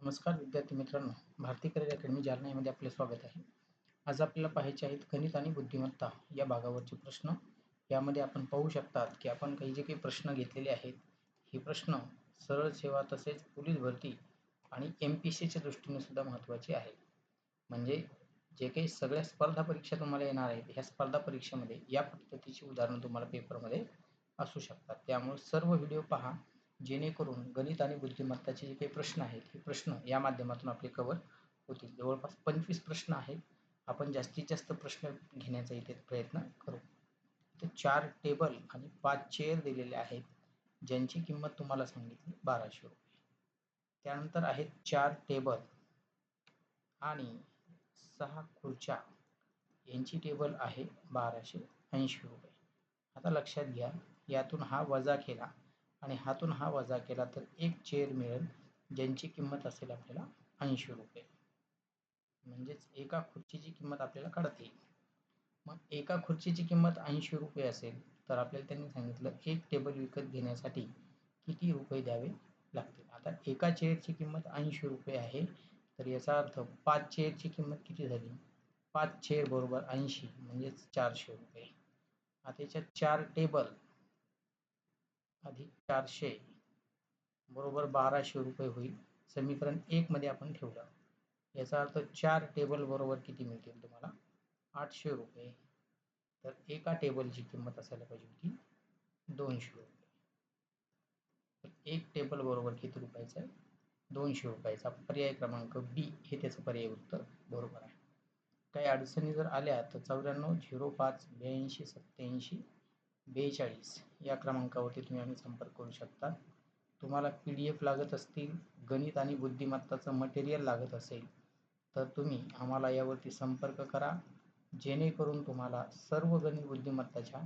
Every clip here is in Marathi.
नमस्कार विद्यार्थी मित्रांनो, भारती करिअर अकॅडमी जालना यामध्ये आपले स्वागत आहे. आज आपल्याला पाहायचे आहेत गणित आणि बुद्धिमत्ता या भागावरचे प्रश्न. यामध्ये आपण पाहू शकतात की आपण काही जे काही प्रश्न घेतलेले आहेत, हे प्रश्न सरळ सेवा तसेच पोलीस भरती आणि MPSCच्या दृष्टीने सुद्धा महत्त्वाचे आहेत. म्हणजे जे काही सगळ्या स्पर्धा परीक्षा तुम्हाला येणार आहेत, ह्या स्पर्धा परीक्षेमध्ये या पद्धतीची उदाहरणं तुम्हाला पेपरमध्ये असू शकतात. त्यामुळे सर्व व्हिडिओ पहा, जेणेकरून गणित आणि बुद्धिमत्ताचे जे काही प्रश्न आहेत, हे प्रश्न या माध्यमातून आपले कव्हर होतील. जवळपास 25 प्रश्न आहेत. आपण जास्तीत जास्त प्रश्न घेण्याचा इथे प्रयत्न करू. इथे 4 टेबल आणि 5 चेअर दिलेले आहेत, ज्यांची किंमत तुम्हाला सांगितली 1200 रुपये. त्यानंतर आहेत 4 टेबल आणि 6 खुर्च्या, यांची टेबल आहे 1280 रुपये. आता लक्षात घ्या, यातून हा वजा केला आणि हातून हा वजा केला तर एक चेअर मिळेल, ज्यांची किंमत असेल आपल्याला 80 रुपये. म्हणजेच एका खुर्चीची किंमत आपल्याला काढता येईल. मग एका खुर्चीची किंमत 80 रुपये असेल तर आपल्याला त्यांनी सांगितलं एक टेबल विकत घेण्यासाठी किती रुपये द्यावे लागतील. आता एका चेअरची किंमत 80 रुपये आहे, तर याचा अर्थ 5 चेअरची किंमत किती झाली? 5 चेअर बरोबर 80 म्हणजेच 400 रुपये. आता याच्यात 4 टेबल अधिक 400 बरोबर 1200 रुपये होईल. समीकरण 1 मध्ये आपण ठेवलं. याचा अर्थ 4 टेबल बरोबर किती मिळतील तुम्हाला? 800 रुपये. तर एका टेबलची किंमत असायला पाहिजे होती 200 रुपये. तर एक टेबल बरोबर किती रुपयाचा आहे? 200 रुपयाचा. पर्याय क्रमांक बी हे त्याचं पर्याय उत्तर बरोबर आहे. काही अडचणी जर आल्या तर 94 05 82 87 42 या क्रमांकावरती तुम्ही आम्ही संपर्क करू शकता. तुम्हाला PDF लागत असतील, गणित आणि बुद्धिमत्ताचं मटेरियल लागत असेल, तर तुम्ही आम्हाला यावरती संपर्क करा, जेणेकरून तुम्हाला सर्व गणित बुद्धिमत्ताच्या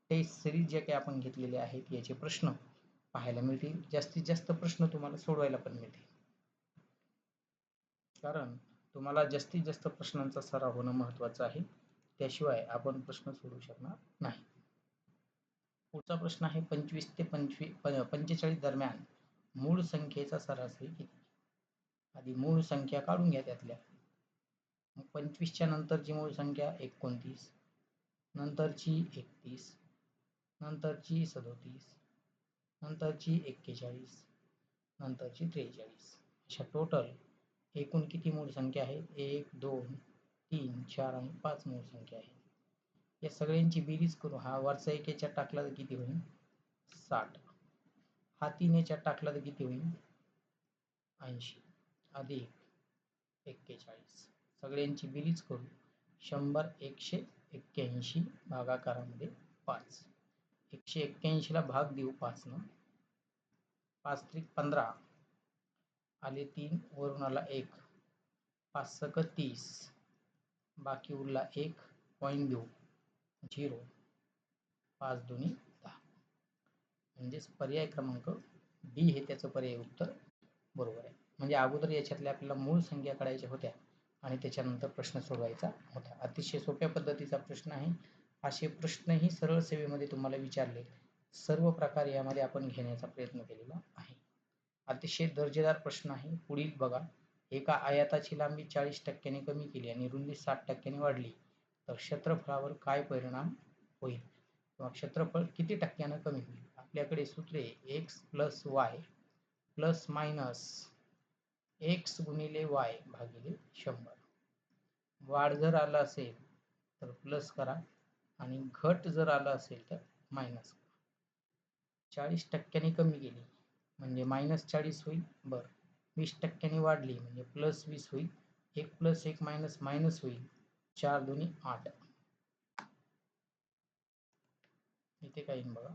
टेस्ट सिरीज जे काही आपण घेतलेले आहेत याचे प्रश्न पाहायला मिळतील. जास्तीत जास्त प्रश्न तुम्हाला सोडवायला पण मिळतील, कारण तुम्हाला जास्तीत जास्त प्रश्नांचा सराव होणं महत्त्वाचं आहे. त्याशिवाय आपण प्रश्न सोडवू शकणार नाही. पुढचा प्रश्न आहे 25 ते 45 दरम्यान मूळ संख्येचा सरासरी किती? आधी मूळ संख्या काढून घ्या त्यातल्या. मग 25च्या नंतरची मूळ संख्या 29, नंतरची 31, नंतरची 37, नंतरची 41, नंतरची 43. अशा टोटल एकूण किती मूळ संख्या आहेत? 1 2 3 4 आणि 5 मूळ संख्या आहेत. या सगळ्यांची बेरीज करू. हा वरचा 1 याच्यात टाकला तर किती होईल? 60. हा 3 याच्यात टाकला तर किती होईल? 80 अधिक 41. सगळ्यांची बेरीज करू. 100 181 भागाकारामध्ये 5. 181 ला भाग देऊ 5 न. 5 त्रिक 15 आले 3 वरून आला 1. 5 सक 30 बाकी उरला 1 पॉईंट देऊ 0. 5 दुनी 10. म्हणजेच पर्याय क्रमांक डी हे त्याचं पर्याय उत्तर बरोबर आहे. म्हणजे अगोदर याच्यातल्या आपल्याला मूळ संख्या काढायच्या होत्या आणि त्याच्यानंतर प्रश्न सोडवायचा होता. अतिशय सोप्या पद्धतीचा प्रश्न आहे. असे प्रश्नही सरळ सेवेमध्ये तुम्हाला विचारले सर्व प्रकार यामध्ये आपण घेण्याचा प्रयत्न केलेला आहे. अतिशय दर्जेदार प्रश्न आहे. पुढील बघा, एका आयताची लांबी 40% कमी केली आणि रुंदी 60% वाढली तर क्षेत्रफळावर काय परिणाम होईल? किंवा क्षेत्रफळ किती टक्क्यानं कमी होईल? आपल्याकडे सूत्रे x plus y plus minus x गुणिले y भागिले 100. वाढ जर आला असेल तर प्लस करा आणि घट जर आला असेल तर मायनस करा. 40% कमी केली म्हणजे -40 होईल. बरं, 20% वाढली म्हणजे +20 होईल. 1 + 1 मायनस होईल. 4 दुनी 8. इथे काय येईल बघा.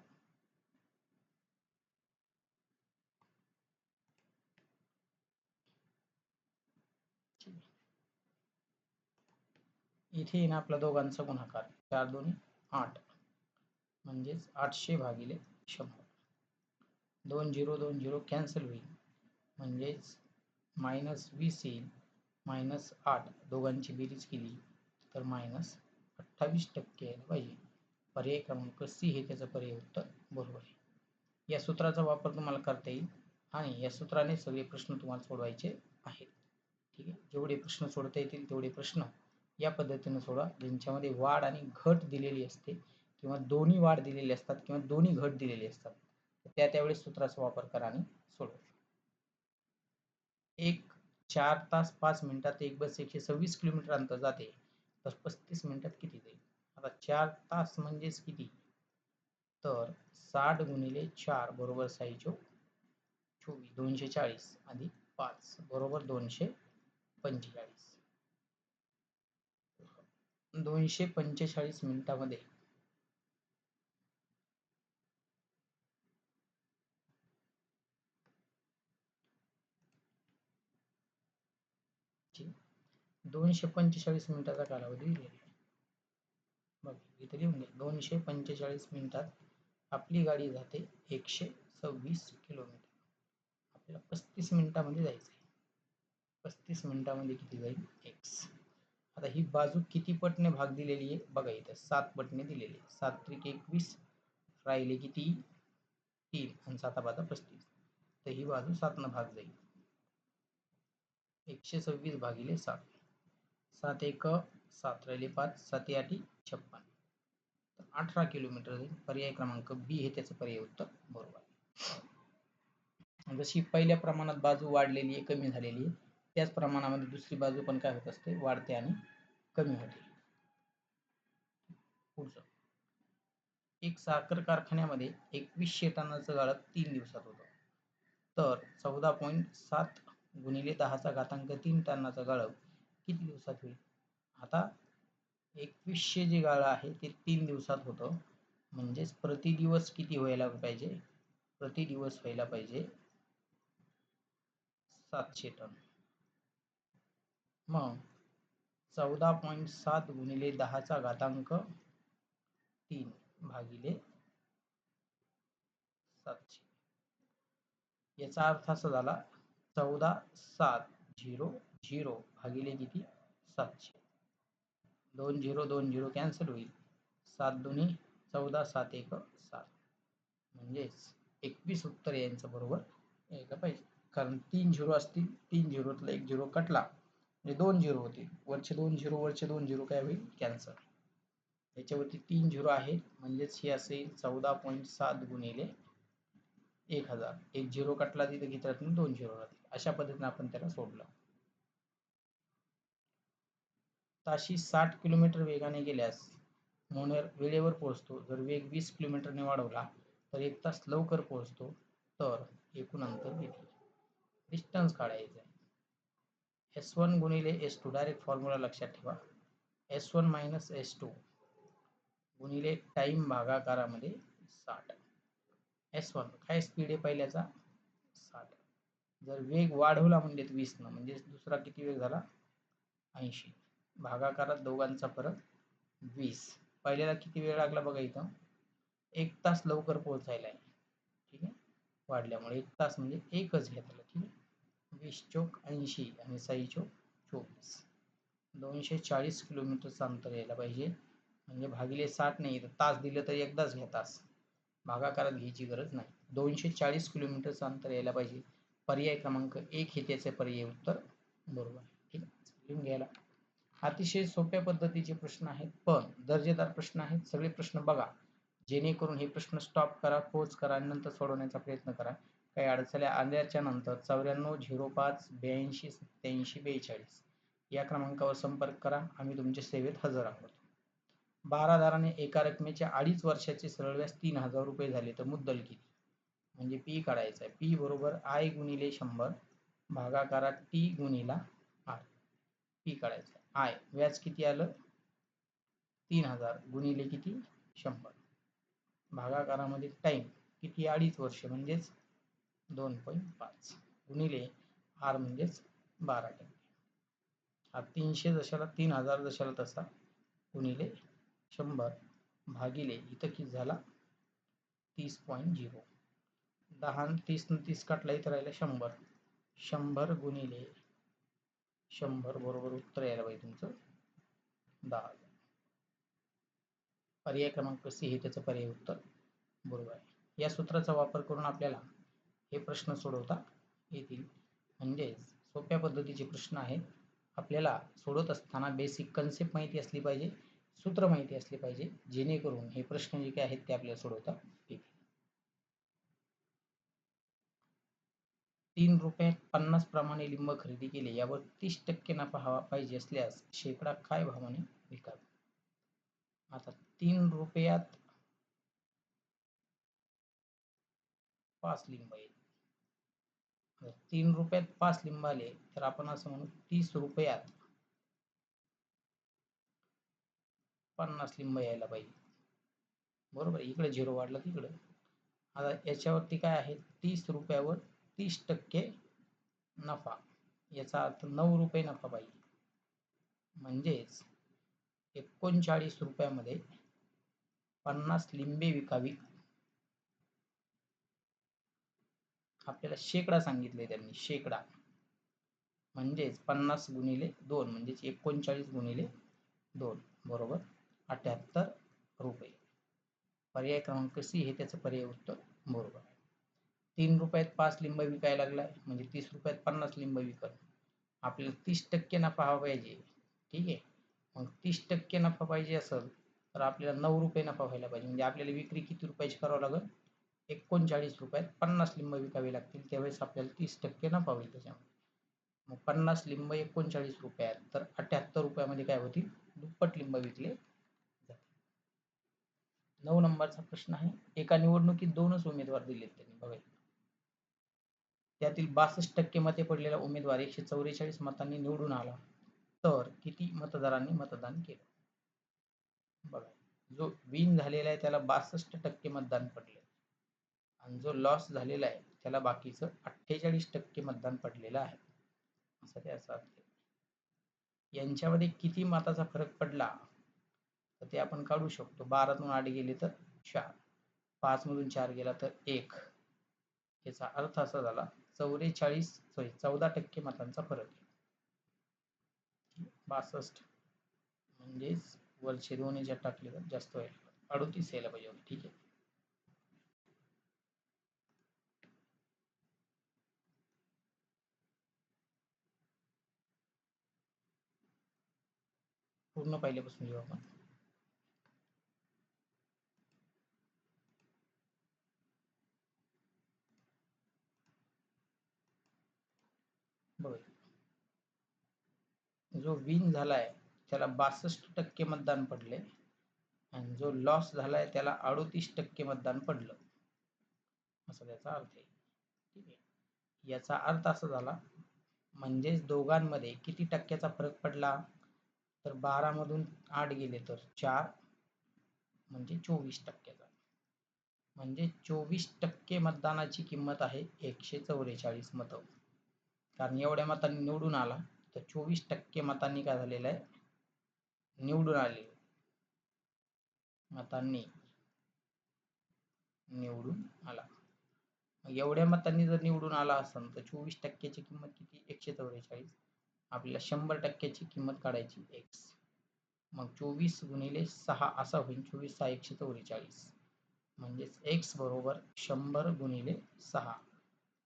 इथे येईन आपला दोघांचा गुणाकार. 4 दुनी 8 म्हणजेच 800 भागिले 100. 2 0 2 0 कॅन्सल होईल म्हणजेच -20 येईल. -8 दोघांची बेरीज केली तर -28% यायला पाहिजे. पर्याय क्रमांक सी हे त्याचं पर्याय उत्तर बरोबर आहे. या सूत्राचा वापर तुम्हाला करता येईल आणि या सूत्राने सगळे प्रश्न तुम्हाला सोडवायचे आहेत. ठीक आहे, जेवढे प्रश्न सोडवता येतील तेवढे प्रश्न या पद्धतीने सोडवा, ज्यांच्यामध्ये वाढ आणि घट दिलेली असते किंवा दोन्ही वाढ दिलेली असतात किंवा दोन्ही घट दिलेली असतात. त्यावेळेस सूत्राचा वापर करा आणि सोडवा. 4 तास 5 मिनिटात एक बस 126 किलोमीटर अंतर जाते, तर 35 मिनिटात किती जाईल? आता 4 तास म्हणजेच किती? तर 60 गुणिले 4 बरोबर 6 24 240 अधिक 5 बरोबर 245. 245 मिनिटामध्ये ची 245 मिनिटाचा कालावधी दिलेला आहे. बघ इथे लिहून घे, 245 मिनिटात आपली गाडी जाते 126 किलोमीटर. आपल्याला 35 मिनिटामध्ये जायचं आहे. 35 मिनिटामध्ये किती जाईल? x. आता ही बाजू किती पटने भाग दिलेली आहे बघा, इथं 7 पटने दिलेली आहे. 7 त्रिक 21, राहिले किती? 3 आणि 7 5 35. तर ही बाजू 7 न भाग जाईल. 126 भागिले 7. 7 1 7 राहिले 5, 7 8 56. तर 18 किलोमीटर जाईल. पर्याय क्रमांक बी हे त्याचं पर्याय उत्तर बरोबर आहे. जशी पहिल्या प्रमाणात बाजू वाढलेली आहे, कमी झालेली आहे, त्याच प्रमाणामध्ये दुसरी बाजू पण काय होत असते? वाढते आणि कमी होते. पुढचं, एक साखर कारखान्यामध्ये 2100 टनाचं गाळप 3 दिवसात होतं. तर 14.7 गुणिले 10⁻³ टनाचं गाळप किती दिवसात होईल? आता 2100 जे गाळं आहे ते 3 दिवसात होतं, म्हणजेच प्रतिदिवस किती व्हायला पाहिजे? प्रतिदिवस व्हायला पाहिजे 700 टन. मग 14.7 गुणिले 10⁻³ भागिले 700. याचा अर्थ असा झाला 14700 भागिले किती? 700. 2 0 2 0 कॅन्सल होईल. 7 दुनी 14 7 1 7. म्हणजेच 21 उत्तर यांचं बरोबर यायला पाहिजे. कारण 3 झिरो असतील, 3 झिरोतला 1 झिरो कटला म्हणजे 2 झिरो होतील. वरचे 2 झिरो वरचे 2 झिरो काय होईल? कॅन्सल. याच्यावरती 3 झिरो आहे, म्हणजेच हे असेल 14.7 गुणिले 1000. 1 झिरो कटला तिथे किती राहतील? 2 झिरो राहतील. अशा पद्धतीने आपण त्याला सोडलं. ताशी 60 किलोमीटर वेगाने गेल्यास मोनोर वेळेवर पोहोचतो. जर वेग 20 किलोमीटरने वाढवला तर 1 तास लवकर पोहोचतो. तर एकूण अंतर किती? डिस्टन्स काढायचं आहे. S1 गुणिले S2 डायरेक्ट फॉर्म्युला लक्षात ठेवा. S1 मायनस S2 गुणिले टाइम भागाकारामध्ये 60. S1 काय स्पीड आहे पहिल्याचा? 60. जर वेग वाढवला म्हणजे 20 न, म्हणजे दुसरा किती वेग झाला? 80. भागाकारात दोघांचा फरक 20. पहिल्याला किती वेळ लागला बघा, इथं 1 तास लवकर पोहोचायला आहे. ठीक आहे, वाढल्यामुळे 1 तास म्हणजे एकच घेतला. ठीक आहे, 20 चौक 80 आणि 6 चौक 24. 240 किलोमीटरचं अंतर यायला पाहिजे. म्हणजे भागिले 60 नाही, तर तास दिलं तर एकदाच घ्या तास, भागाकारात घ्यायची गरज नाही. 240 किलोमीटरचं अंतर यायला पाहिजे. पर्याय क्रमांक 1 हे त्याचे पर्याय उत्तर बरोबर आहे. ठीक आहे, लिहून घ्यायला. अतिशय सोप्या पद्धतीचे प्रश्न आहेत, पण दर्जेदार प्रश्न आहेत. सगळे प्रश्न बघा, जेणेकरून हे प्रश्न स्टॉप करा, पोज करा आणि नंतर सोडवण्याचा प्रयत्न करा. काही अडचणी आल्याच्या नंतर 94 05 82 87 42 या क्रमांकावर संपर्क करा. आम्ही तुमच्या सेवेत हजर आहोत. 12 दाराने एका रकमेच्या 2.5 वर्षाचे सरळ व्याज 3000 रुपये झाले तर मुद्दल किती? म्हणजे पी काढायचा आहे. पी बरोबर I गुणिले 100 भागाकारात टी गुणिला आर. पी काढायचा आहे. I व्याज किती आलं? 3000 गुणिले किती? 100 भागाकारामध्ये टाइम किती? 2.5 वर्ष म्हणजेच 2.5 गुणिले आर म्हणजेच 12%. हा 300 जशाला 3000 जशाला तसा गुणिले 100 भागिले इथं किती झाला? 30.0. 10 30 न 30 काटला, इथं राहिलं 100. 100 गुणिले 100 बरोबर उत्तर यायला पाहिजे तुमचं 10,000. पर्याय क्रमांक सी हे त्याचं पर्याय उत्तर बरोबर आहे. या सूत्राचा वापर करून आपल्याला हे प्रश्न सोडवता येतील. म्हणजेच सोप्या पद्धतीचे प्रश्न आहेत. आपल्याला सोडवत असताना बेसिक कन्सेप्ट माहिती असली पाहिजे, सूत्र माहिती असले पाहिजे, जेणेकरून हे प्रश्न जे काही आहेत ते आपल्याला सोडवता येतील. 3 रुपयात 50 प्रमाणे लिंब खरेदी केले, यावर 30% नफा हवा पाहिजे असल्यास शेकडा काय भावाने विकावे? आता 3 रुपयात 5 लिंब आहेत. 3 रुपयात 5 लिंब आले तर आपण असं म्हणू 30 रुपयात 50 लिंब यायला पाहिजे. बरोबर, इकडे 0 वाढला तिकडे. आता याच्यावरती काय आहे, 30 रुपयावर 30% नफा, याचा अर्थ 9 रुपये नफा पाहिजे. म्हणजेच 39 रुपयामध्ये 50 लिंबे विकावी. आपल्याला शेकडा सांगितले त्यांनी, शेकडा म्हणजेच 50 गुणिले 2 म्हणजेच 39 गुणिले 2 बरोबर 78 रुपये. पर्याय क्रमांक सी हे त्याचं पर्याय उत्तर बरोबर आहे. 3 रुपयात 5 लिंब विकायला लागलाय म्हणजे 30 रुपयात 50 लिंब विकत. आपल्याला 30% नफा हवा पाहिजे. ठीक आहे, मग 30% नफा पाहिजे असेल तर आपल्याला 9 रुपये नफा व्हायला पाहिजे. म्हणजे आपल्याला विक्री किती रुपयाची करावं लागेल, 39 रुपयात 50 लिंब विकावे लागतील, त्यावेळेस आपल्याला 30% नफा होईल त्याच्यामध्ये. मग 50 लिंब 39 रुपयात तर 78 रुपयामध्ये काय होतील, दुप्पट लिंब विकले जातील. 9 नंबरचा प्रश्न आहे. एका निवडणुकीत 2च उमेदवार दिलेत त्यांनी बघा. त्यातील 62% मते पडलेला उमेदवार 144 मतांनी निवडून आला तर किती मतदारांनी मतदान केलं? बघा, जो विन झालेला आहे त्याला 62% मतदान पडले आणि जो लॉस झालेला आहे त्याला बाकीचं 48% मतदान पडलेलं आहे, असं त्याचा अर्थ. यांच्यामध्ये किती मताचा फरक पडला तर ते आपण काढू शकतो. 12तून 8 गेले तर 4, 5 मधून 4 गेला तर 1. याचा अर्थ असा झाला 14% मतांचा फरक आहे. 62 म्हणजेच वरचे 2 याच्यात टाकले तर जास्त व्हायला 38 यायला पाहिजे. ठीक आहे, पूर्ण पहिल्यापासून घेऊ आपण. बघा, जो विन झालाय त्याला 62% मतदान पडले आणि जो लॉस झालाय त्याला 38% मतदान पडलं, असा त्याचा अर्थ आहे. ठीक आहे, याचा अर्थ असा झाला म्हणजेच दोघांमध्ये किती टक्क्याचा फरक पडला तर 12 मधून 8 गेले तर 4 म्हणजे 24%चा. म्हणजे 24% मतदानाची किंमत आहे 144 मतं. कारण एवढ्या मतांनी निवडून आला तर 24% मतांनी काय झालेलं आहे, निवडून आले मतांनी निवडून आला. एवढ्या मतांनी जर निवडून आला असेल तर 24%ची किंमत किती, 144. आपल्याला 100%ची किंमत काढायची x. मग 24 गुणिले 6 असा होईल, 24 6 144. म्हणजेच x बरोबर 100 गुणिले 6.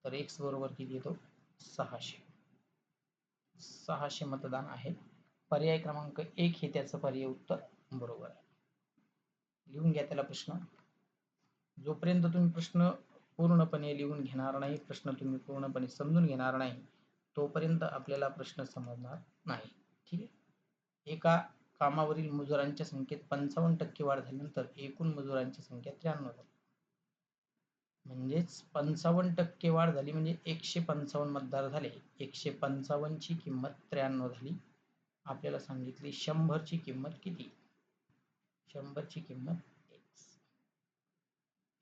तर x बरोबर किती येतो, 600. 600 मतदान आहे. पर्याय क्रमांक 1 हे त्याचं पर्याय उत्तर बरोबर आहे. लिहून घ्या त्याला प्रश्न. जोपर्यंत तुम्ही प्रश्न पूर्णपणे लिहून घेणार नाही, प्रश्न तुम्ही पूर्णपणे समजून घेणार नाही, तोपर्यंत आपल्याला प्रश्न समजणार नाही. ठीक आहे, एका कामावरील मजुरांच्या संख्येत 55% वाढ झाल्यानंतर एकूण मजुरांची संख्या 93 झाली. म्हणजेच 55% वाढ झाली म्हणजे 155 मतदार झाले. 155 ची किंमत 93 झाली. आपल्याला सांगितली 100 ची किंमत किती, 100 ची किंमत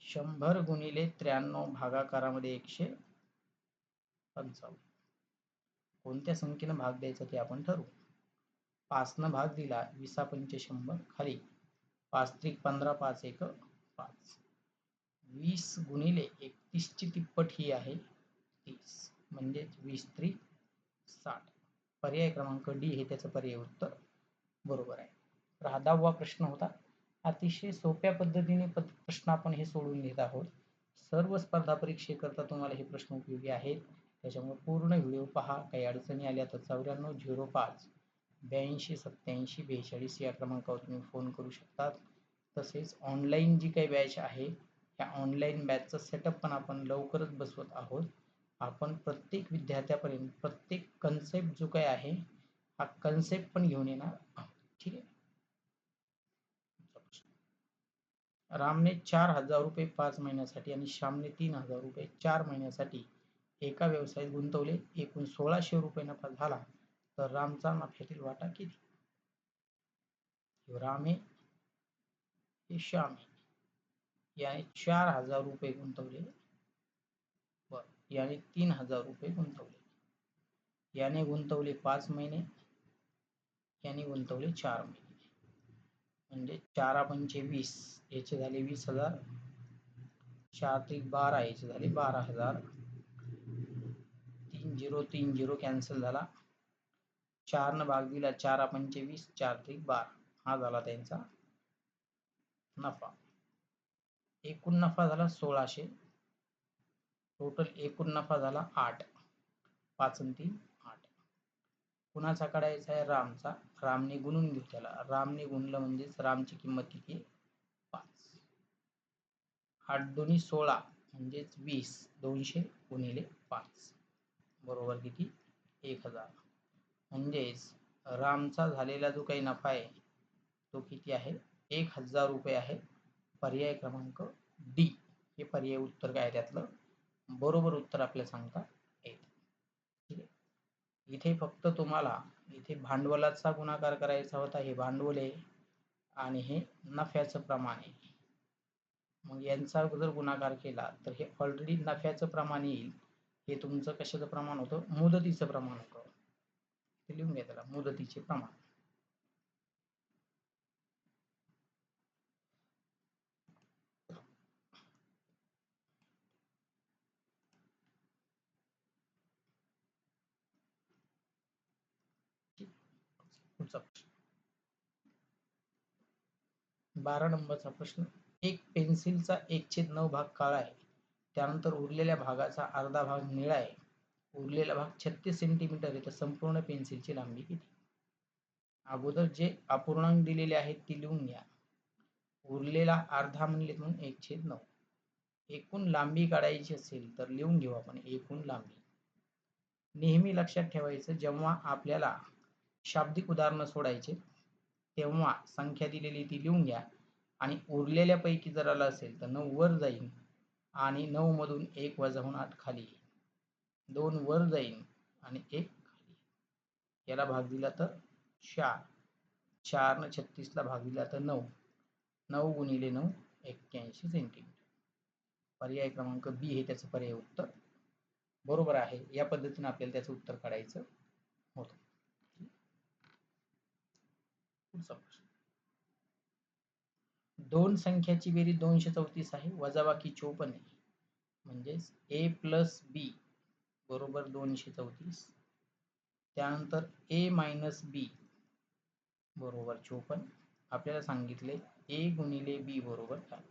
100 गुणिले 93 भागाकारामध्ये 155. कोणत्या संख्येनं भाग द्यायचा ते आपण ठरवू. 5 न भाग दिला 20 पंचे 100 खाली 5 त्रिक 15 5 एक 5. 20 गुणिले 31 ची तिप्पट ही आहे 30 म्हणजे 20 त्रिक 60. पर्याय क्रमांक डी हे त्याचं पर्याय उत्तर बरोबर आहे. तर हा 10वा प्रश्न होता. अतिशय सोप्या पद्धतीने प्रश्न आपण हे सोडून घेत आहोत. सर्व स्पर्धा परीक्षेकरता तुम्हाला हे प्रश्न उपयोगी आहेत. त्याच्यामुळे पूर्ण व्हिडिओ पहा. काही अडचणी आल्या तर 9405 82 87 42 या क्रमांकावर तुम्ही फोन करू शकता. तसेच ऑनलाईन जी काही बॅच आहे त्या ऑनलाईन बॅचचा सेटअप पण आपण लवकरच बसवत आहोत. आपण प्रत्येक विद्यार्थ्यापर्यंत प्रत्येक कन्सेप्ट जो काही आहे हा कन्सेप्ट पण घेऊन येणार आहोत. ठीक आहे. रामने 4,000 रुपये 5 महिन्यासाठी आणि श्यामने 3,000 रुपये 4 महिन्यासाठी एका व्यवसायात गुंतवले. एकूण 1,600 रुपये नफा झाला तर रामचा नफ्यातील वाटा किती? राम आहे, हे श्याम आहे. याने 4,000 रुपये गुंतवले. याने 3,000 रुपये गुंतवले. याने गुंतवले 5 महिने, याने गुंतवले 4 महिने. म्हणजे 4 पंचे 20 याचे झाले 20,000. 4 त्रिक 12 याचे झाले 12,000. 3 0 कॅन्सल झाला. 4 न भाग दिला. 4 पंचे 20, 4 त्रिक 12. हा झाला त्यांचा नफा. एकूण नफा झाला 1,600. टोटल एकूण नफा झाला 8. 5 आणि 3 8. कुणाचा काढायचा आहे? रामचा. रामने गुणून घेऊ त्याला. रामने गुणलं म्हणजेच रामची किंमत किती आहे? 5. 8 दोन्ही 16 म्हणजेच 20. 200 गुणिले 5 बरोबर किती? 1,000. म्हणजेच रामचा झालेला जो काही नफा आहे तो किती आहे? 1,000 रुपये आहे. पर्याय क्रमांक डी हे पर्याय उत्तर काय त्यातलं बरोबर उत्तर आपल्याला सांगता येईल. ठीक आहे. इथे फक्त तुम्हाला इथे भांडवलाचा गुणाकार करायचा होता. हे भांडवल आहे आणि हे नफ्याचं प्रमाण आहे. मग यांचा जर गुणाकार केला तर हे ऑलरेडी नफ्याचं प्रमाण येईल. हे तुमचं कशाचं प्रमाण होतं? मुदतीचं प्रमाण होतं. ते लिहून घ्या त्याला, मुदतीचे प्रमाण. पुढचा प्रश्न 12 नंबरचा प्रश्न. एक पेन्सिलचा 1/9 भाग काळा आहे. त्यानंतर उरलेल्या भागाचा अर्धा भाग निळा आहे. उरलेला भाग 36 सेंटीमीटर आहे. तर संपूर्ण पेन्सिलची लांबी किती? अगोदर जे अपूर्णांक दिलेले आहेत ती लिहून घ्या. उरलेला अर्धा म्हणले म्हणून 1/9. एकूण लांबी काढायची असेल तर लिहून घेऊ आपण एकूण लांबी. नेहमी लक्षात ठेवायचं जेव्हा आपल्याला शाब्दिक उदाहरणं सोडायचे तेव्हा संख्या दिलेली ती लिहून घ्या आणि उरलेल्या पैकी जर आलं असेल तर 9 वर जाईल आणि 9 मधून 1 वजा होऊन 8 खाली येईल. 2 वर जाईल आणि 1 खाली. याला भाग दिला तर 4. 4 न 36 ला भाग दिला तर 9. 9 गुणिले 9 81 सेंटीमीटर. पर्याय क्रमांक बी हे त्याचं पर्याय उत्तर बरोबर आहे. या पद्धतीने आपल्याला त्याचं उत्तर काढायचं होतं. पुढचा प्रश्न. दोन संख्याची बेरीज 234 आहे. वजाबाकी 54 आहे. म्हणजेच a प्लस बी बरोबर 234. त्यानंतर a मायनस बी बरोबर 54. आपल्याला सांगितले a गुणिले b बरोबर काय?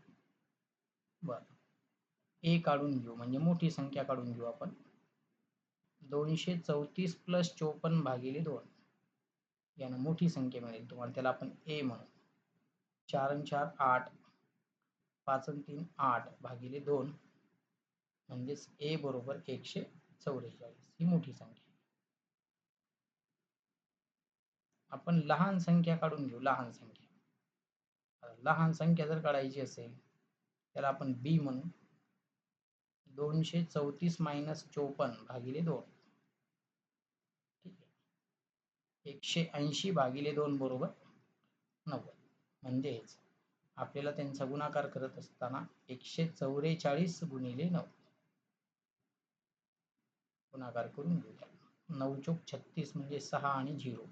बरं, a काढून घेऊ म्हणजे मोठी संख्या काढून घेऊ आपण. 234 प्लस 54 भागिले 2 यानं मोठी संख्या मिळेल तुम्हाला. त्याला आपण a म्हणू. 4 आणि 4 8. 5 आणि 3 8 भागिले 2 म्हणजेच a बरोबर 144 ही मोठी संख्या. आपण लहान संख्या काढून घेऊ. लहान संख्या. लहान संख्या जर काढायची असेल त्याला आपण b म्हणू. 234 मायनस 54 भागिले 2. ठीक आहे. 180 भागिले 2 बरोबर 90. म्हणजेच आपल्याला त्यांचा गुणाकार करत असताना 144 गुणिले 9 गुणाकार करून घेऊया. 9 चोक 36 म्हणजे 6 आणि 0.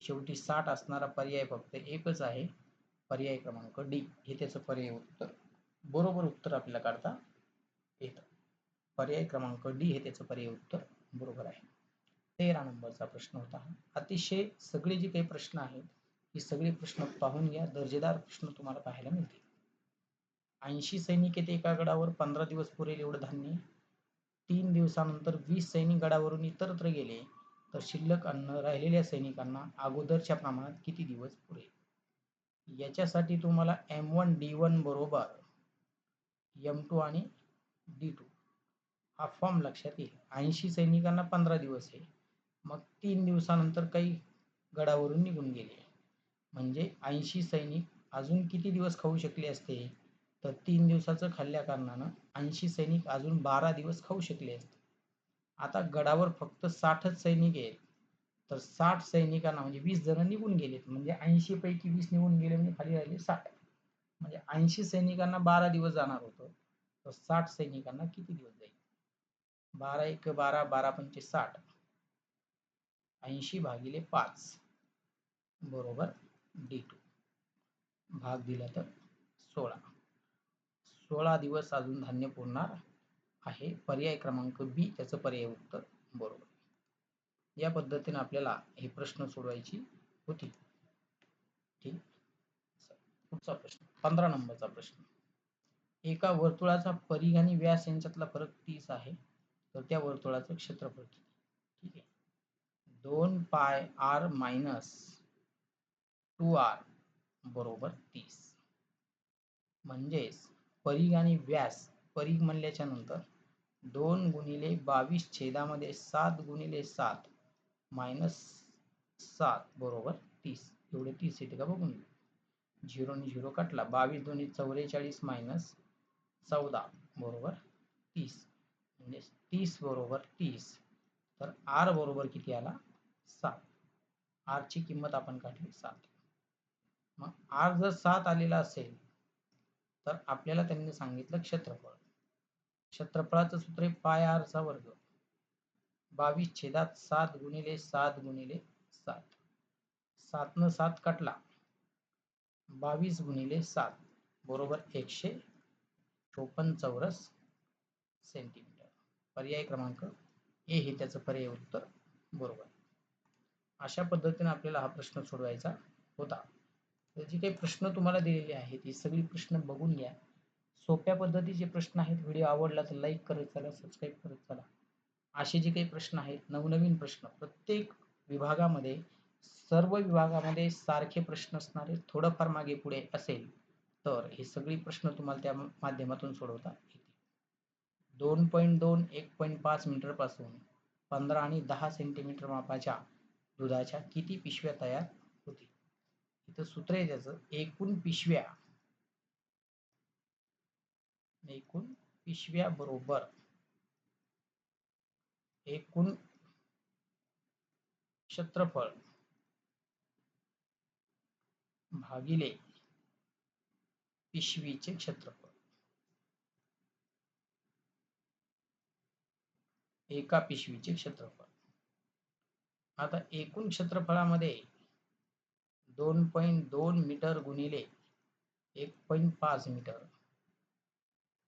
शेवटी 60 असणारा पर्याय फक्त एकच आहे. पर्याय क्रमांक डी हे त्याचं पर्याय उत्तर बरोबर उत्तर आपल्याला काढता येतं. पर्याय क्रमांक डी हे त्याचं पर्याय उत्तर बरोबर आहे. 13 नंबरचा प्रश्न होता. अतिशय सगळे जे काही प्रश्न आहेत हे सगळे प्रश्न पाहून घ्या. दर्जेदार प्रश्न तुम्हाला पाहायला मिळतील. 80 सैनिक आहेत एका गडावर. 15 दिवस पुरेल एवढं धान्य. 3 दिवसानंतर 20 सैनिक गडावरून इतरत्र गेले तर शिल्लक अन्न राहिलेल्या सैनिकांना अगोदरच्या प्रमाणात किती दिवस पुरेल? याच्यासाठी तुम्हाला M1D1 बरोबर M2 आणि D2 हा फॉर्म लक्षात येईल. 80 सैनिकांना 15 दिवस आहे. मग 3 दिवसानंतर काही गडावरून निघून गेले. म्हणजे 80 सैनिक अजून किती दिवस खाऊ शकले असते? तर 3 दिवसाचं खाल्ल्या कारणानं 80 सैनिक अजून 12 दिवस खाऊ शकले असते. आता गडावर फक्त 60च सैनिक आहेत. तर 60 सैनिकांना म्हणजे 20 जण निघून गेलेत. म्हणजे 80 पैकी 20 निघून गेले म्हणजे खाली राहिले 60. म्हणजे 80 सैनिकांना 12 दिवस जाणार होतं. तर 60 सैनिकांना किती दिवस जाईल? 12 एक 12, 12 पंचे 60. 80 भागिले 5 बरोबर D2. भाग दिला तर 16. 16 दिवस अजून धान्य पुरणार आहे. पर्याय क्रमांक बी त्याचं पर्याय उत्तर बरोबर. या पद्धतीने आपल्याला हे प्रश्न सोडवायची होती. ठीक. पुढचा प्रश्न 15 नंबरचा प्रश्न. एका वर्तुळाचा परिघ आणि व्यास यांच्यातला फरक 30 आहे. तर त्या वर्तुळाचं क्षेत्रफळ किती? ठीक आहे. 2 पाय r मायनस 2r बरोबर 30. म्हणजेच परिघ आणि व्यास, परिघ म्हणल्याच्या नंतर 2 गुणिले 22 छेदामध्ये 7 गुणिले 7 मायनस 7 बरोबर 30. एवढे 30 येते का बघून घेऊ. 0 आणि 0 कटला. 22 दोन्ही 44 मायनस 14 बरोबर 30. म्हणजे 30 बरोबर 30. तर r बरोबर किती आला? 7. r ची किंमत आपण काढली 7. मग r जर 7 आलेला असेल तर आपल्याला त्यांनी सांगितलं क्षेत्रफळ. क्षेत्रफळाचं सूत्र आहे पाय r चा वर्ग. 22 छेदात 7 गुणिले 7 गुणिले 7. 7 न 7 कटला. 22 गुणिले 7 बरोबर 154 चौरस सेंटीमीटर. पर्याय क्रमांक ए हे त्याचं पर्याय उत्तर बरोबर. अशा पद्धतीने आपल्याला हा प्रश्न सोडवायचा होता. तर जे काही प्रश्न तुम्हाला दिलेले आहेत हे सगळी प्रश्न बघून घ्या. सोप्या पद्धतीचे प्रश्न आहेत. व्हिडिओ आवडला तर लाईक करत चला, सबस्क्राईब करत चला. असे जे काही प्रश्न आहेत, नवनवीन प्रश्न प्रत्येक विभागामध्ये, सर्व विभागामध्ये सारखे प्रश्न असणारे, थोडंफार मागे पुढे असेल तर हे सगळे प्रश्न तुम्हाला त्या माध्यमातून सोडवता येतील. 2.2 1.5 मीटर पासून 15 आणि 10 सेंटीमीटर मापाच्या दुधाच्या किती पिशव्या तयार होतील? इथं सूत्र आहे त्याचं. एकूण पिशव्या बरोबर एकूण क्षेत्रफळ भागिले पिशवीचे क्षेत्रफळ. एका पिशवीचे क्षेत्रफळ. आता एकूण क्षेत्रफळामध्ये 2.2 मीटर गुणिले 1.5 मीटर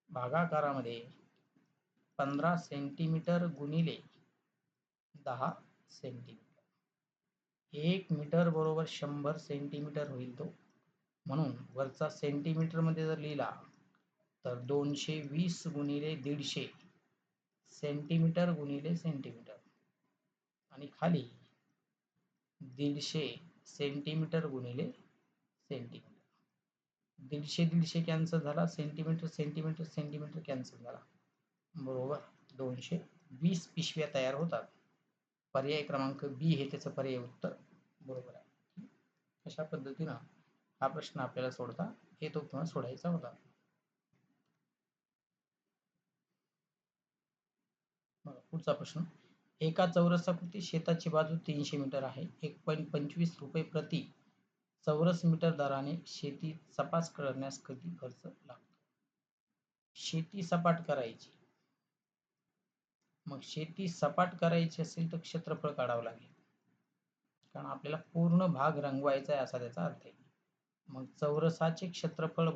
भागाकारामध्ये 15 सेंटीमीटर गुणिले 10 सेंटीमीटर. 1 मीटर बरोबर 100 सेंटीमीटर होईल तो. म्हणून वरचा सेंटीमीटर मध्ये जर लिहिला तर 220 गुणिले 150 सेंटीमीटर गुणिले सेंटीमीटर आणि खाली 150 सेंटीमीटर गुणिले सेंटीमीटर. 150 कॅन्सल झाला. सेंटीमीटर सेंटीमीटर सेंटीमीटर कॅन्सल झाला. बरोबर 220 पिशव्या तयार होतात. पर्याय क्रमांक बी हे त्याचं पर्याय उत्तर बरोबर आहे. अशा पद्धतीनं हा प्रश्न आपल्याला सोडता येतो किंवा सोडायचा होता. पुढचा प्रश्न. एका चौरसाकृती शेताची बाजू 300 मीटर आहे. 1.25 रुपये प्रति चौरस मीटर दराने शेती सपाट करण्यास किती खर्च लागतो? शेती सपाट करायची. मग शेती सपाट करायची असेल तर क्षेत्रफळ काढावं लागेल. कारण आपल्याला पूर्ण भाग रंगवायचा आहे असा त्याचा अर्थ आहे. मग चौरसाचे क्षेत्रफळ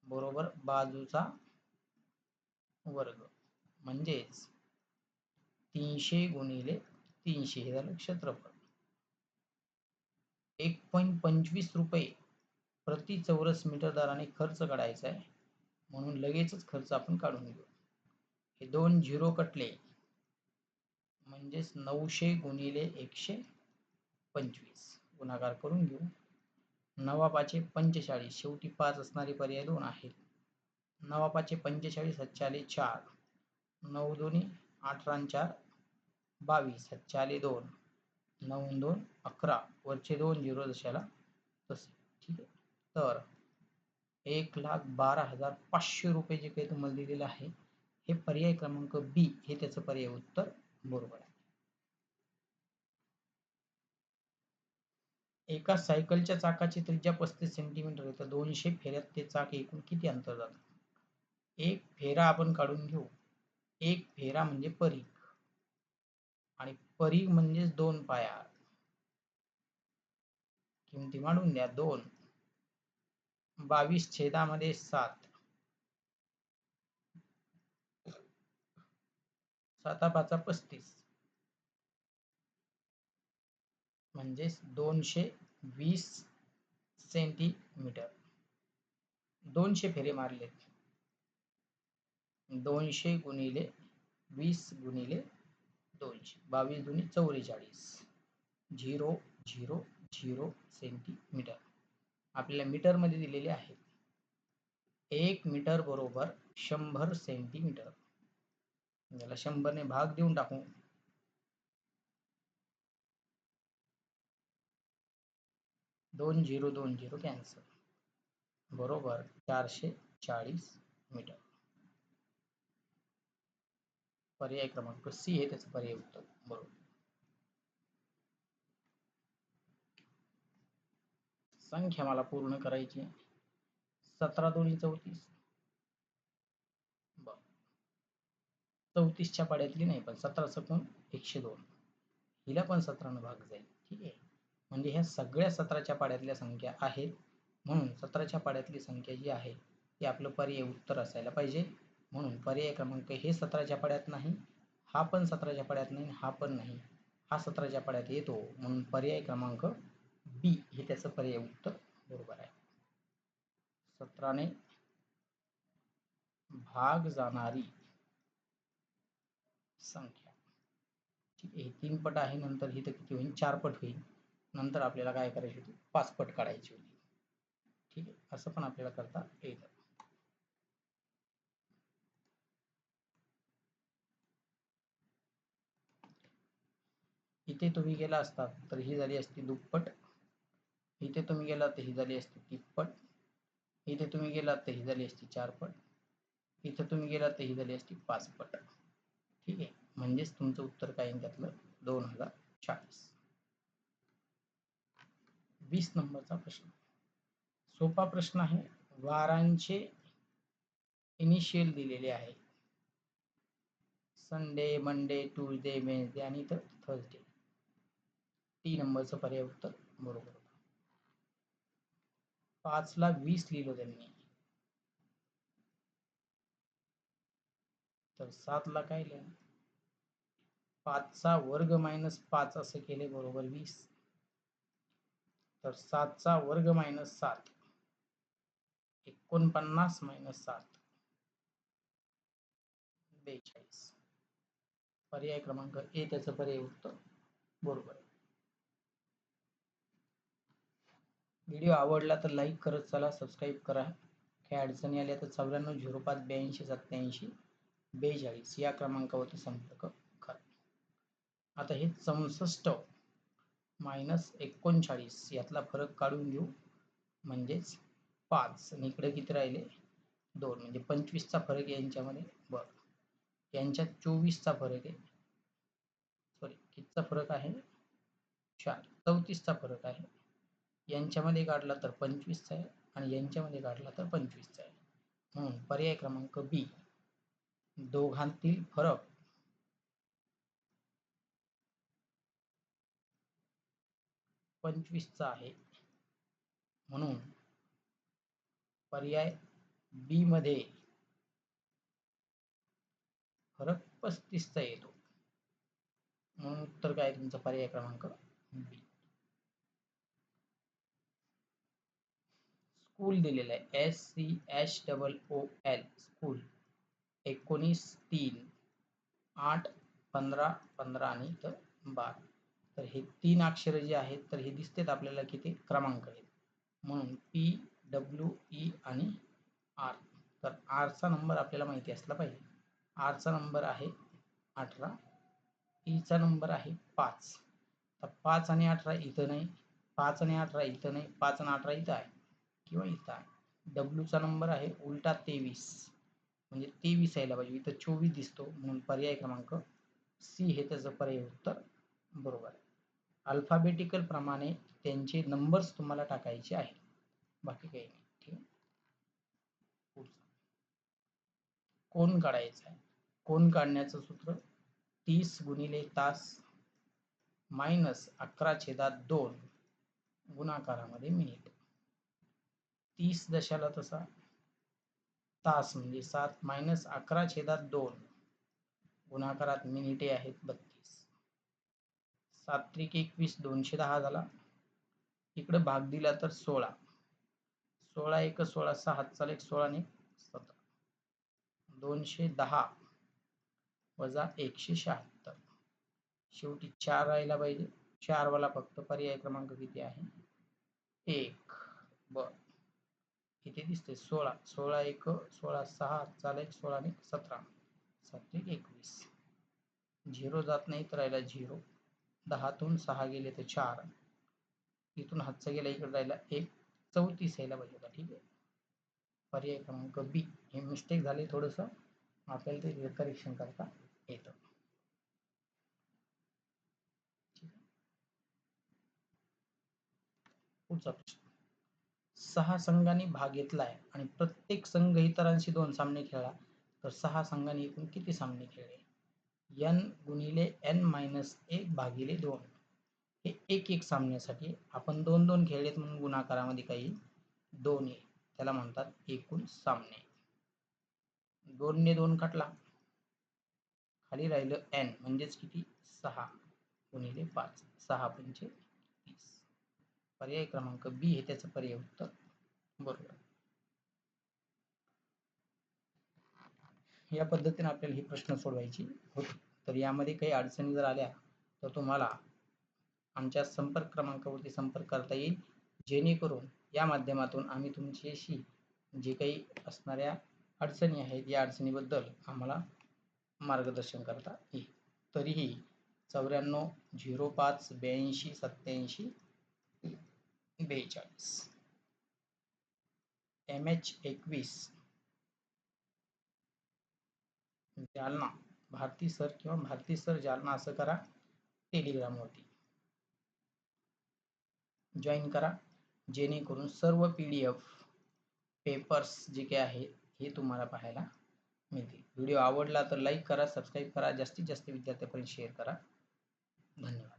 बरोबर बाजूचा वर्ग म्हणजेच 300 गुणिले 300 हे झालं क्षेत्रफळ. 1.25 रुपये प्रति चौरस मीटर दराने खर्च काढायचा आहे. म्हणून लगेचच खर्च आपण काढून घेऊ. हे 2 झिरो कटले म्हणजेच 900 गुणिले 125 गुणाकार करून घेऊ. 9 5 45 शेवटी 5 असणारे पर्याय 2 आहेत. 9 5 45 हातचे आले 4. 9 दोन्ही 8 आणि 4 22 हातचे आले 2. 9 2 11 वरचे 2 झिरो जशाला तसे. ठीक आहे. तर 1,12,500 रुपये जे काही तुम्हाला दिलेलं आहे हे पर्याय क्रमांक बी हे त्याचं पर्याय उत्तर बरोबर आहे. एका सायकलच्या चाकाची त्रिज्या 35 सेंटीमीटर आहे तर 200 फेऱ्यात ते चाक एकूण किती अंतर जातं? एक फेरा आपण काढून घेऊ. एक फेरा म्हणजे परीघ आणि परीघ म्हणजे 2 पाया. किमती मांडून द्या. 2 22 छेदामध्ये 7 7 5 35 म्हणजे 220 सेंटीमीटर. 200 फेरे मारलेत. 200 गुणिले 20 गुणिले 200 22 दुनी 44 0 0 0 सेंटीमीटर आपल्याला मीटर मध्ये दिलेले आहे. 1 मीटर बरोबर 100 सेंटीमीटर. याला 100 ने भाग देऊन टाकू. 2 0 2 0 कॅन्सल बरोबर 440 मीटर. पर्याय क्रमांक सी हे त्याचं पर्याय उत्तर बरोबर. संख्या मला पूर्ण करायची. 17 दोन्ही 34. 34च्या पाड्यातली नाही पण 17 सकून 102 हिला पण 17 ने भाग जाईल. ठीक आहे. म्हणजे ह्या सगळ्या 17च्या पाड्यातल्या संख्या आहेत म्हणून 17च्या पाड्यातली संख्या जी आहे ती आपलं पर्याय उत्तर असायला पाहिजे. म्हणून पर्याय क्रमांक हे 17च्या पाड्यात नाही, हा पण 17च्या पाड्यात नाही, हा पण नाही, हा 17च्या पाड्यात येतो म्हणून पर्याय क्रमांक बी हे त्याचं पर्याय उत्तर बरोबर आहे. 17 ने भाग जाणारी संख्या. ठीक आहे. 3 पट आहे नंतर ही तर किती होईल 4 पट होईल. नंतर आपल्याला काय करायची होती 5 पट काढायची होती. ठीक आहे. असं पण आपल्याला करता येतं. इथे तुम्ही गेला असता तर ही झाली असती दुप्पट. इथे तुम्ही गेला तर ही झाली असती तिप्पट. इथे तुम्ही गेला तर ही झाली असती 4 पट. इथे तुम्ही गेला तर ही झाली असती 5 पट. ठीक आहे. म्हणजेच तुमचं उत्तर काय आहे त्यातलं 2040. 20 नंबरचा प्रश्न सोपा प्रश्न आहे. वारांचे इनिशियल दिलेले आहे. संडे, मंडे, ट्यूजडे, वेन्सडे आणि थर्सडे. 3 नंबरचं पर्याय उत्तर बरोबर. 5 ला 20 लिहिलं त्यांनी तर 7 ला काय लिहिलं 5 चा वर्ग मायनस 5 असं केले बरोबर 20. तर 7 चा वर्ग मायनस 7 49 मायनस 7 42. पर्याय क्रमांक ए त्याचं पर्याय उत्तर बरोबर आहे. व्हिडिओ आवडला तर लाईक करत चला, सबस्क्राईब करा. काही अडचणी आल्या तर 94 05 82 87 42 या क्रमांकावरती संपर्क करा. आता हे 64 मायनस 39 यातला फरक काढून घेऊ. म्हणजेच 5 आणि इकडे किती राहिले 2 म्हणजे 25चा फरक आहे यांच्यामध्ये. बरं यांच्यात 24चा फरक आहे. सॉरी कितीचा फरक आहे 4. 34चा फरक आहे. यांच्यामध्ये काढला तर 25चा आहे आणि यांच्यामध्ये काढला तर 25चा आहे. म्हणून पर्याय क्रमांक बी दोघांतील फरक 25चा आहे. म्हणून पर्याय बी मध्ये फरक 35चा येतो. म्हणून उत्तर काय तुमचा पर्याय क्रमांक बी. स्कूल दिलेला आहे SCHOOL स्कूल 19 3 8, 15, 15 आणि इथं 12. तर हे 3 अक्षर जे आहेत तर हे दिसतेत आपल्याला की ते क्रमांक आहेत. म्हणून P, W, E आणि R. तर R चा नंबर आपल्याला माहिती असला पाहिजे. R चा नंबर आहे 18, E चा नंबर आहे 5. तर 5 आणि 18 इथं नाही, 5 आणि 18 इथं नाही, 5 आणि 18 इथं आहे किंवा इथं आहे. W चा नंबर आहे उलटा 23, म्हणजे 23 यायला पाहिजे. इथं 24 दिसतो, म्हणून पर्याय क्रमांक C हे त्याचं पर्याय उत्तर बरोबर आहे. अल्फाबेटिकल प्रमाणे त्यांचे नंबर्स तुम्हाला टाकायचे आहेत, बाकी काही नाही. ठीक आहे. पुढचं कोन काढायचा आहे. कोन काढण्याचं सूत्र 30 गुणिले तास मायनस 11/2 गुणाकारामध्ये मिनिट. 30 दशाला तसा तास म्हणजे 7 मायनस 11/2 गुणाकारात मिनिटे आहेत 32. 7 त्रिक 21, 210 झाला. इकडे भाग दिला तर 16, 16 एक 16, 6 हातचा 16 आणि 17, 210 वजा 176. शेवटी 4 राहायला पाहिजे. 4 वाला फक्त पर्याय क्रमांक किती आहे? 1. बर, इथे दिसते 16, 16 एक 16, 6 हातचा 16 आणि 17, 7 एक 21. 0 जात नाही तर राहिला 0. 10 तून 6 गेले तर 4. इथून हातचा गेला इकडे राहिला 1, 34 यायला पाहिजे होता. ठीक आहे. पर्याय क्रमांक बी. हे मिस्टेक झाले थोडंसं, आपल्याला ते करेक्शन करता येतं. पुढचा प्रश्न. 6 संघांनी भाग घेतलाय आणि प्रत्येक संघ इतरांशी 2 सामने खेळला, तर 6 संघांनी एकूण किती सामने खेळले? n गुणिले n मायनस 1 भागिले 2. हे एक सामन्यासाठी आपण 2-2 खेळलेत म्हणून गुणाकारामध्ये काही 2 येईल, त्याला म्हणतात एकूण सामने. 2 ने 2 कटला, खाली राहिलं n म्हणजेच किती? 6 गुणिले 5, 6 पंचे 30. पर्याय क्रमांक बी हे त्याचं पर्याय उत्तर बरोबर. या पद्धतीने आपल्याला हे प्रश्न सोडवायची होते. तर यामध्ये काही अडचणी जर आल्या तर तुम्हाला आमच्या संपर्क क्रमांकावरती संपर्क करता येईल, जेणेकरून या माध्यमातून आम्ही तुमच्याशी जे काही असणाऱ्या अडचणी आहेत या अडचणीबद्दल आम्हाला मार्गदर्शन करता येईल. तरीही 94 05 82 87 42 MH21 जालना भारती सर किंवा भारती सर जालना असं करा, टेलिग्रामवरती जॉईन करा, जेणेकरून सर्व PDF पेपर्स जे काही आहेत हे तुम्हाला पाहायला मिळतील. व्हिडिओ आवडला तर लाईक करा, सबस्क्राईब करा, जास्तीत जास्त विद्यार्थ्यांपर्यंत शेअर करा. धन्यवाद.